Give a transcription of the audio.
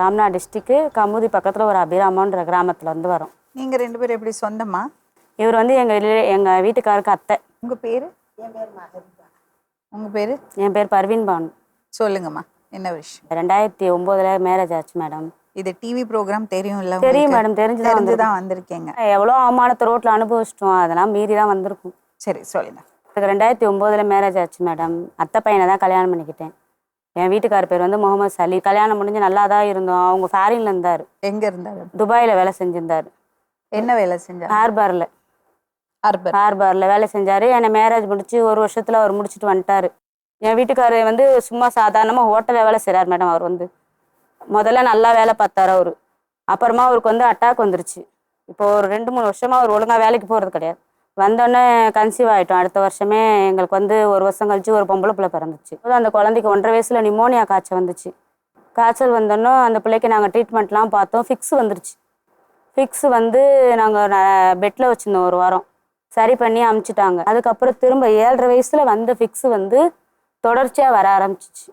Ramnath district Kamuthi பக்கத்தில் ஒரு அபிராமன்ற கிராமத்துலேருந்து வரோம். நீங்கள் 2 பேரும் எப்படி சொந்தமா? இவர் வந்து எங்கள் வீட்டுக்காருக்கு அத்தை. உங்கள் பேர்? என் பேர் மாதவிகா. உங்கள் பேர்? என் பேர் பர்வீன் பானு. சொல்லுங்கம்மா, என்ன விஷயம்? 2009 மேரேஜ் ஆச்சு மேடம். இது டிவி ப்ரோக்ராம் தெரியும்ல? தெரியும் மேடம், தெரிஞ்சு தான் வந்திருக்கீங்க. எவ்வளோ அவமானத்தை ரோட்டில் அனுபவிச்சிட்டோம், அதெல்லாம் மீறி தான் வந்திருக்கும். சரி சொல்லுங்க. எனக்கு 2009 மேரேஜ் ஆச்சு மேடம். அத்தை பையனை தான் கல்யாணம் பண்ணிக்கிட்டேன். என் வீட்டுக்கார பேர் வந்து முகமது சலி. கல்யாணம் முடிஞ்சு நல்லா தான் இருந்தோம். அவங்க ஃபாரின்ல இருந்தார். எங்கே இருந்தாரு? துபாயில் வேலை செஞ்சிருந்தார். என்ன வேலை செஞ்சார்? ஹார்பரில் வேலை செஞ்சார். என்னை மேரேஜ் முடிச்சு 1 வருஷத்தில் அவர் முடிச்சுட்டு வந்துட்டார். என் வீட்டுக்காரர் வந்து சும்மா சாதாரணமாக ஹோட்டலில் வேலை செய்கிறார் மேடம். அவர் வந்து முதல்ல நல்லா வேலை பார்த்தார் அவர். அப்புறமா அவருக்கு வந்து அட்டாக் வந்துருச்சு. இப்போ ஒரு 2-3 வருஷமாக அவர் ஒழுங்காக வேலைக்கு போகிறது கிடையாது. வந்தோடனே கன்சீவ் ஆகிட்டோம். அடுத்த வருஷமே எங்களுக்கு வந்து 1 வருஷம் கழிச்சு ஒரு பொம்பளை பிள்ளை பிறந்துச்சு. அந்த குழந்தைக்கு 1.5 வயசில் நிமோனியா காய்ச்சல் வந்துச்சு. காய்ச்சல் வந்தோன்னே அந்த பிள்ளைக்கு நாங்கள் ட்ரீட்மெண்ட்லாம் பார்த்தோம். ஃபிக்ஸ் வந்துருச்சு. ஃபிக்ஸ் வந்து நாங்கள் பெட்டில் வச்சுருந்தோம் 1 வாரம். சரி பண்ணி அமுச்சிட்டாங்க. அதுக்கப்புறம் திரும்ப 7.5 வயசில் வந்த ஃபிக்ஸ் வந்து தொடர்ச்சியாக வர ஆரம்பிச்சிச்சு.